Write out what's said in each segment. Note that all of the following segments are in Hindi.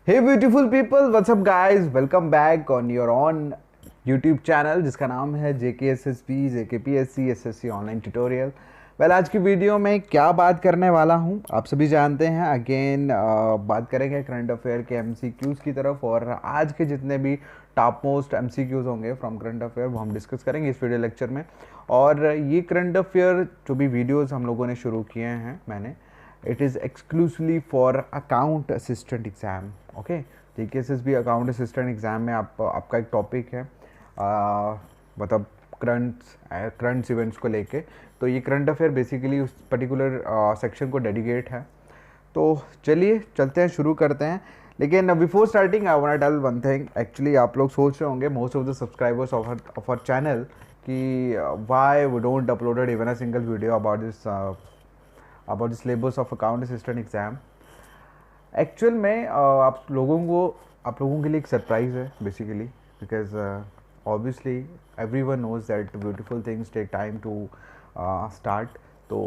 Hey beautiful people, what's up guys? Welcome back on your own YouTube channel जिसका नाम है JKSSP, JKPSC, SSC online tutorial. Well आज की वीडियो में क्या बात करने वाला हूँ आप सभी जानते हैं। अगेन बात करेंगे करंट अफेयर के MCQs की तरफ, और आज के जितने भी टॉप मोस्ट MCQs होंगे फ्रॉम करंट अफेयर वो हम डिस्कस करेंगे इस वीडियो लेक्चर में। और ये करंट अफेयर जो भी वीडियोज़ हम लोगों ने शुरू किए हैं मैंने, it is exclusively for account assistant exam. Okay, JKSSB account assistant exam में आपका एक टॉपिक है मतलब करंट्स इवेंट्स को लेके। तो ये करंट अफेयर बेसिकली उस पर्टिकुलर सेक्शन को डेडिकेट है। तो चलिए चलते हैं, शुरू करते हैं। लेकिन before starting I want tell one thing. Actually आप लोग सोच रहे होंगे, most of the subscribers of our channel, कि why we don't uploaded even a single video about the syllabus of account assistant exam। Actual में आप लोगों के लिए एक सरप्राइज़ है basically, because obviously everyone knows that beautiful things take time to start. तो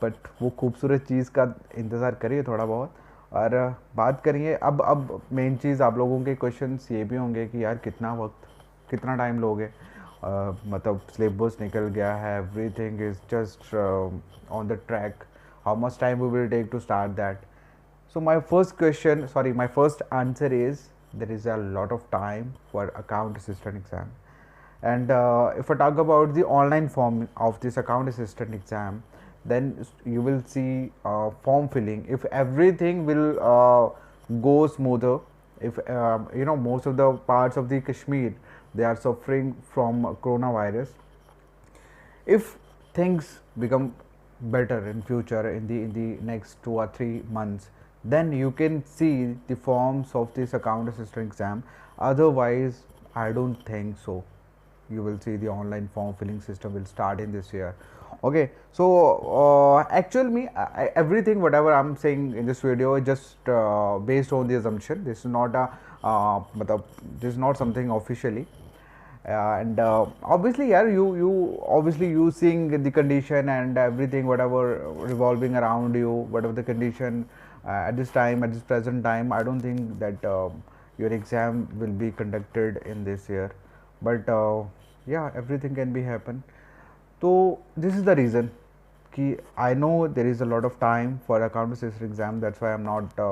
बट वो खूबसूरत चीज़ का इंतज़ार करिए थोड़ा बहुत, और बात करिए। अब मेन चीज़, आप लोगों के क्वेश्चंस ये भी होंगे कि यार कितना वक्त, कितना टाइम लोगे। मतलब सिलेबस निकल गया है, everything is just on the track, how much time we will take to start that. So my first answer is there is a lot of time for account assistant exam. And if I talk about the online form of this account assistant exam, then you will see form filling. If everything will go smoother, if most of the parts of the Kashmir, they are suffering from coronavirus. If things become better in future, in the next 2 or 3 months, then you can see the forms of this account assistant exam. Otherwise I don't think so you will see the online form filling system will start in this year. Okay, so actually everything whatever I'm saying in this video is just based on the assumption. This is not a this is not something officially. And obviously yeah, you obviously you seeing the condition and everything whatever revolving around you, whatever the condition at this time, at this present time, I don't think that your exam will be conducted in this year. But yeah, everything can be happen. So this is the reason कि I know there is a lot of time for account assistant exam, that's why I'm not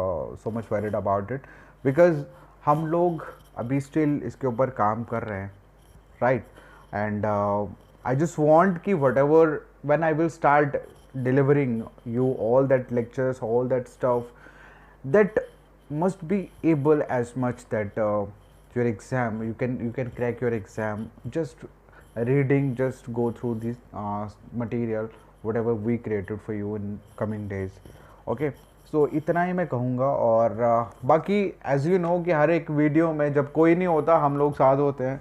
so much worried about it, because हम लोग अभी still इसके ऊपर काम कर रहे हैं, right? And I just want कि whatever, when I will start delivering you all that lectures, all that stuff, that must be able as much that your exam, you can crack your exam just reading, just go through this material whatever we created for you in coming days. Okay, so इतना ही मैं कहूँगा। और बाकी एज यू नो कि हर एक वीडियो में जब कोई नहीं होता हम लोग साथ होते हैं।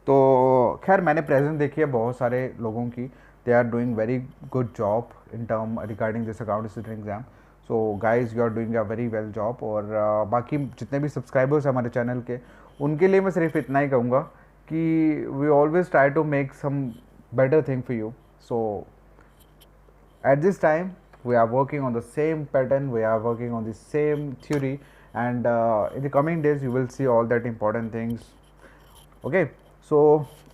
तो खैर मैंने प्रेजेंट देखी है बहुत सारे लोगों की, they are doing very good job in term regarding this account assistant exam. So guys you are doing a very well job. और बाकी जितने भी सब्सक्राइबर्स हैं हमारे चैनल के, उनके लिए मैं सिर्फ इतना ही कहूँगा कि we always try to make some better thing for you. So at this time we are working on the same pattern, we are working on the same theory, and in the coming days you will see all that important things. Okay, so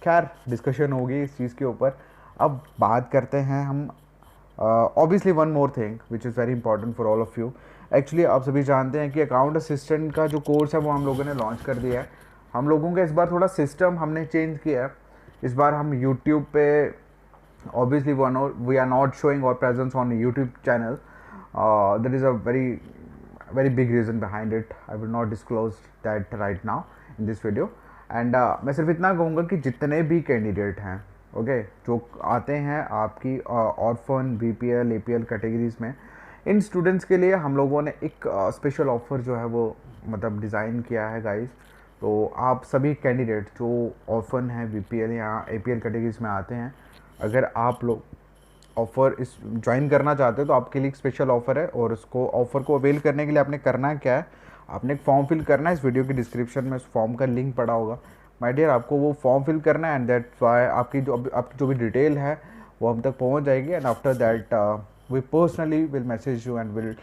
खैर डिस्कशन होगी इस चीज़ के ऊपर। अब बात करते हैं हम obviously one more thing which is very important for all of you. Actually आप सभी जानते हैं कि अकाउंट असिस्टेंट का जो कोर्स है वो हम लोगों ने लॉन्च कर दिया है। हम लोगों का इस बार थोड़ा सिस्टम हमने चेंज किया है। इस बार हम यूट्यूब पे obviously we are not showing our presence on YouTube channel. There is a very big reason behind it. I will not disclose that right now in this video. And मैं सिर्फ इतना कहूँगा कि जितने भी कैंडिडेट हैं, ओके, जो आते हैं आपकी ऑर्फन, BPL, APL कैटेगरीज में, इन स्टूडेंट्स के लिए हम लोगों ने एक स्पेशल ऑफ़र जो है वो मतलब डिज़ाइन किया है गाइस। तो आप सभी कैंडिडेट जो ऑर्फन हैं, BPL या APL कैटेगरीज में आते हैं, अगर आप लोग ऑफ़र इस ज्वाइन करना चाहते हो तो आपके लिए एक स्पेशल ऑफ़र है। और उसको ऑफ़र को अवेल करने के लिए आपने करना क्या है, आपने एक फॉर्म फिल करना है। इस वीडियो की डिस्क्रिप्शन में उस फॉर्म का लिंक पड़ा होगा माय डियर, आपको वो फॉर्म फिल करना है। एंड दैट्स वाई आपकी जो भी डिटेल है वो हम तक पहुंच जाएगी। And after that we personally will message you and will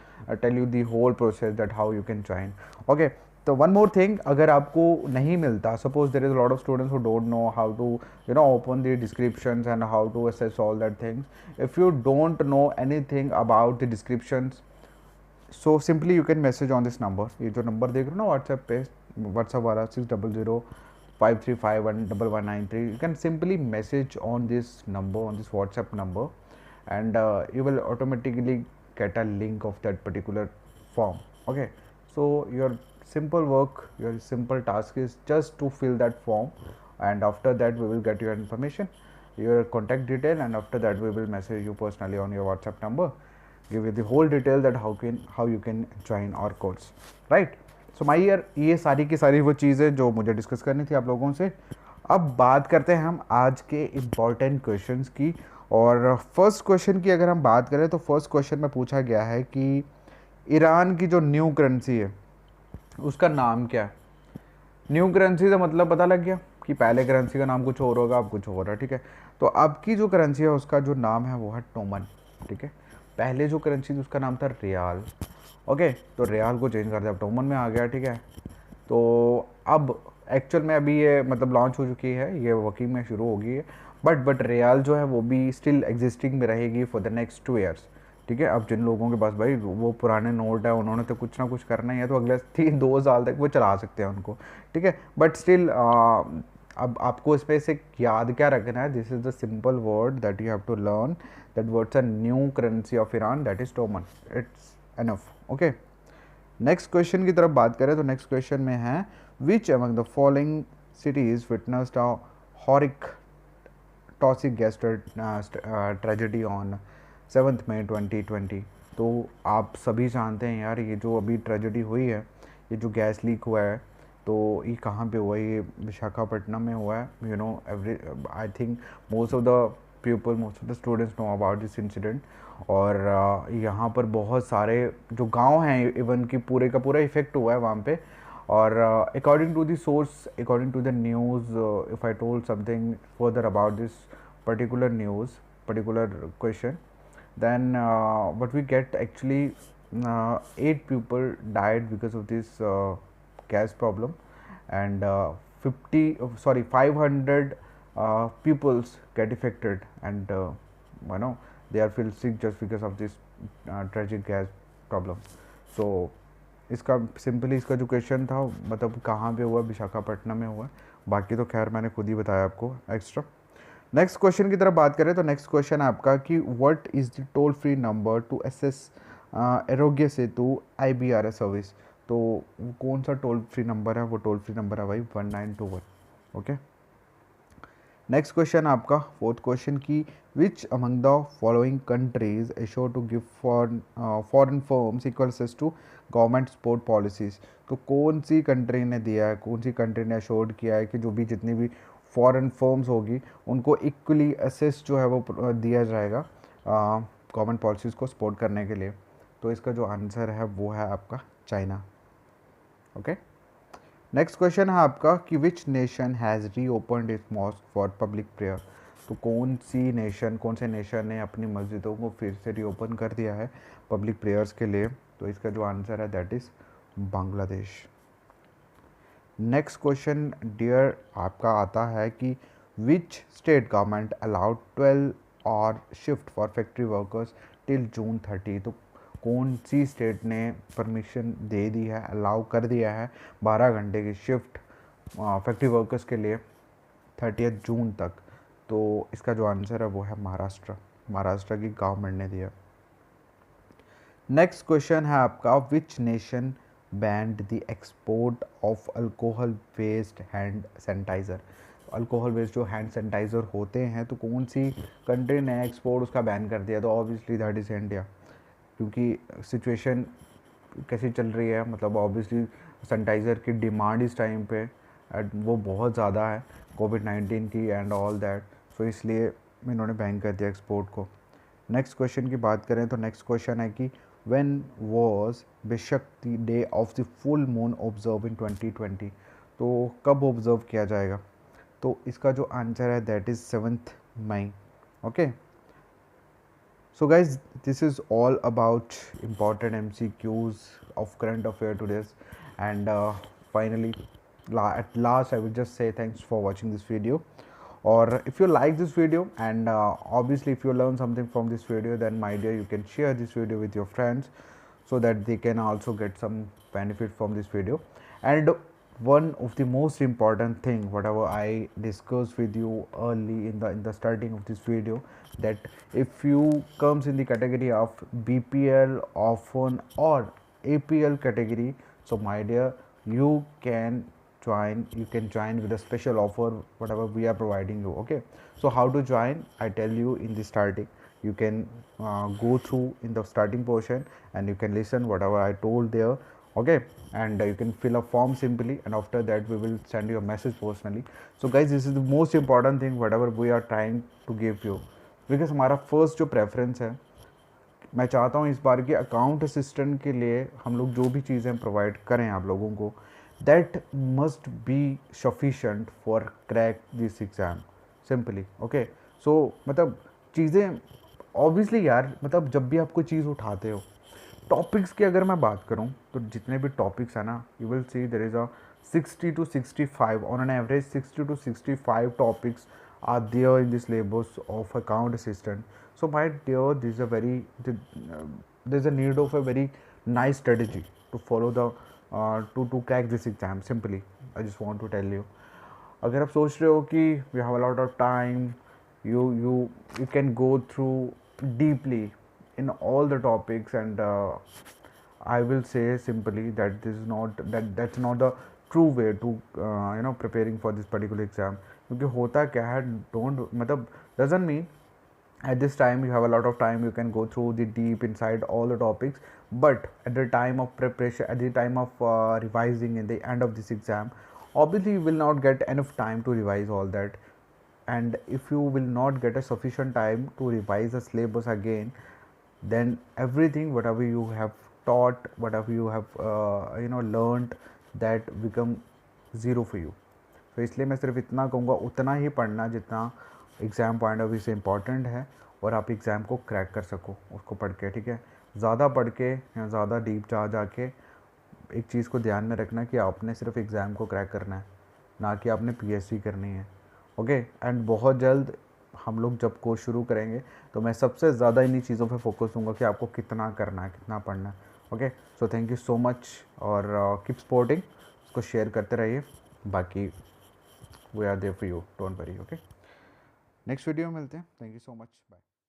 tell you the whole process that how you can join. Okay, तो one more thing, अगर आपको नहीं मिलता, suppose there is a lot of students who don't know how to open the descriptions and how to assess all that things. If you don't know anything about the descriptions, so simply you can message on this number. ये जो नंबर देख रहे हो ना व्हाट्सएप पे, व्हाट्सएप वाला 6005351119 you can simply message on this number, on this WhatsApp number, and you will automatically get a link of that particular form. Okay, so your simple work, your simple task is just to fill that form, and after that we will get your information, your contact detail, and after that we will message you personally on your WhatsApp number, give you the whole detail that how you can join our course, right? So my year, ये सारी की सारी वो चीज़ें जो मुझे डिस्कस करनी थी आप लोगों से। अब बात करते हैं हम आज के इम्पॉर्टेंट क्वेश्चंस की। और फर्स्ट क्वेश्चन की अगर हम बात करें तो फर्स्ट क्वेश्चन में पूछा गया है कि ईरान की जो न्यू करेंसी है उसका नाम क्या है। न्यू करेंसी का मतलब पता लग गया कि पहले करेंसी का नाम कुछ और होगा, अब कुछ और है, ठीक है। तो अब की जो करेंसी है उसका जो नाम है वो है टोमन, ठीक है। पहले जो करेंसी थी उसका नाम था रियाल। ओके, तो रियाल को चेंज कर दिया, अब टोमन में आ गया, ठीक है। तो अब एक्चुअल में अभी ये मतलब लॉन्च हो चुकी है, ये वर्किंग में शुरू हो गई है, बट रियाल जो है वो भी स्टिल एग्जिस्टिंग में रहेगी फॉर द नेक्स्ट 2 ईयर्स, ठीक है। अब जिन लोगों के पास भाई वो पुराने नोट है उन्होंने तो कुछ ना कुछ करना ही है, तो अगले 3-2 साल तक वो चला सकते हैं उनको, ठीक है। बट स्टिल अब आपको इसमें से याद क्या रखना है, this is the simple word that you have to learn, that words a new currency of Iran, that is toman, it's enough. Okay, next question की तरफ बात करें तो नेक्स्ट क्वेश्चन में है which among the following cities witnessed a horrific toxic gas tragedy on 7 May 2020। तो आप सभी जानते हैं यार, ये जो अभी ट्रेजेडी हुई है, ये जो गैस लीक हुआ है, तो ये कहाँ पे हुआ है, ये विशाखापट्टनम में हुआ है। You know every, I think most of the people, most of the students know about this incident. और यहाँ पर बहुत सारे जो गांव हैं इवन की पूरे का पूरा इफेक्ट हुआ है वहाँ पे। और according to the source, according to the news, if I told something further about this particular news, particular question, then what we get actually 8 people died because of this gas problem, and 500 pupils get affected, and they are feel sick just because of this tragic gas problem. So इसका सिंपली इसका जो क्वेश्चन था मतलब कहाँ पे हुआ, विशाखापट्टनम में हुआ, बाकी तो खैर मैंने खुद ही बताया आपको एक्स्ट्रा। नेक्स्ट क्वेश्चन की तरफ बात करें तो नेक्स्ट क्वेश्चन है आपका कि what is the toll free number to access Aarogya Setu IBRS service. तो कौन सा टोल फ्री नंबर है, वो टोल फ्री नंबर है भाई 1921। ओके, नेक्स्ट क्वेश्चन आपका फोर्थ क्वेश्चन की which among the following countries assure to give foreign firms equal access to government support policies. तो कौन सी कंट्री ने दिया है, कौन सी कंट्री ने एश्योर्ड किया है कि जो भी जितनी भी फॉरेन फर्म्स होगी उनको इक्वली एसेस जो है वो दिया जाएगा गवर्नमेंट पॉलिसीज़ को सपोर्ट करने के लिए। तो इसका जो आंसर है वो है आपका चाइना। ओके, नेक्स्ट क्वेश्चन है आपका कि which nation has reopened its mosque for public prayer. तो कौन से नेशन ने अपनी मस्जिदों को फिर से रीओपन कर दिया है पब्लिक प्रेयर्स के लिए। तो इसका जो आंसर है that is Bangladesh. Next question dear आपका आता है कि which state government allowed 12 hour shift for factory workers till June 30। तो कौन सी स्टेट ने परमिशन दे दी है, अलाउ कर दिया है 12 घंटे की शिफ्ट फैक्ट्री वर्कर्स के लिए 30 जून तक। तो इसका जो आंसर है वो है महाराष्ट्र की गवर्नमेंट ने दिया। नेक्स्ट क्वेश्चन है आपका which nation banned the export of alcohol based hand sanitizer. Alcohol based जो हैंड सैनिटाइज़र होते हैं तो कौन सी कंट्री ने एक्सपोर्ट उसका बैन कर दिया। तो ऑब्वियसली दैट इज़ इंडिया, क्योंकि सिचुएशन कैसी चल रही है, मतलब ऑब्वियसली सैनिटाइज़र की डिमांड इस टाइम पे वो बहुत ज़्यादा है कोविड-19 की एंड ऑल दैट, सो इसलिए इन्होंने बैन कर दिया एक्सपोर्ट को। नेक्स्ट क्वेश्चन की बात करें तो नेक्स्ट क्वेश्चन है कि when was बिशक्ति day of the full moon observe in 2020। तो कब ऑब्जर्व किया जाएगा। तो इसका जो आंसर है that is 7 May. Okay, So guys, this is all about important MCQs of current affair today's, and finally, at last, I will just say thanks for watching this video. Or if you like this video, and obviously if you learn something from this video, then my dear, you can share this video with your friends so that they can also get some benefit from this video. And one of the most important thing whatever I discussed with you early in the starting of this video, that if you comes in the category of BPL, orphan or APL category, so my dear, you can join with a special offer whatever we are providing you. Okay, so how to join, I tell you in the starting. You can go through in the starting portion and you can listen whatever I told there. Okay, and you can fill a form simply, and after that we will send you a message personally. So guys, this is the most important thing whatever we are trying to give you, because हमारा फर्स्ट जो प्रेफरेंस है, मैं चाहता हूँ इस बार के अकाउंट असिस्टेंट के लिए हम लोग जो भी चीज़ें प्रोवाइड करें आप लोगों को, that must be sufficient for crack this exam simply. Okay, so मतलब चीज़ें ऑब्वियसली यार, मतलब जब भी आप कोई चीज़ उठाते हो, टॉपिक्स की अगर मैं बात करूं तो जितने भी टॉपिक्स हैं ना, you will see there is a 60 to 65 on an average 60 to 65 topics are there in the syllabus of account assistant. So my dear, this is a very there's a need of a very nice strategy to follow the to crack this exam. Simply I just want to tell you, अगर आप सोच रहे हो कि we have a lot of time, you can go through deeply in all the topics, and I will say simply that this is not that's not the true way to preparing for this particular exam. क्योंकि होता क्या है, डोंट मतलब doesn't mean at this time you have a lot of time, you can go through the deep inside all the topics, but at the time of preparation, at the time of revising in the end of this exam, obviously you will not get enough time to revise all that. And if you will not get a sufficient time to revise the syllabus again, then everything whatever you have taught, whatever you have learned, that become zero for you. तो इसलिए मैं सिर्फ इतना कहूँगा, उतना ही पढ़ना जितना एग्ज़ाम पॉइंट ऑफ व्यू से इम्पॉर्टेंट है, और आप एग्ज़ाम को क्रैक कर सको उसको पढ़ के. ठीक है, ज़्यादा पढ़ के या ज़्यादा डीप जाके एक चीज़ को ध्यान में रखना कि आपने सिर्फ एग्ज़ाम को क्रैक करना है, ना कि आपने पीएससी करनी है. ओके, एंड बहुत जल्द हम लोग जब कोर्स शुरू करेंगे तो मैं सबसे ज़्यादा इन्हीं चीज़ों पे फोकस दूंगा कि आपको कितना करना है, कितना पढ़ना है. Okay, so thank you so much, और कीप सपोर्टिंग, उसको शेयर करते रहिए. बाकी we are there for you, don't worry. Okay, next video में मिलते हैं. Thank you so much, bye.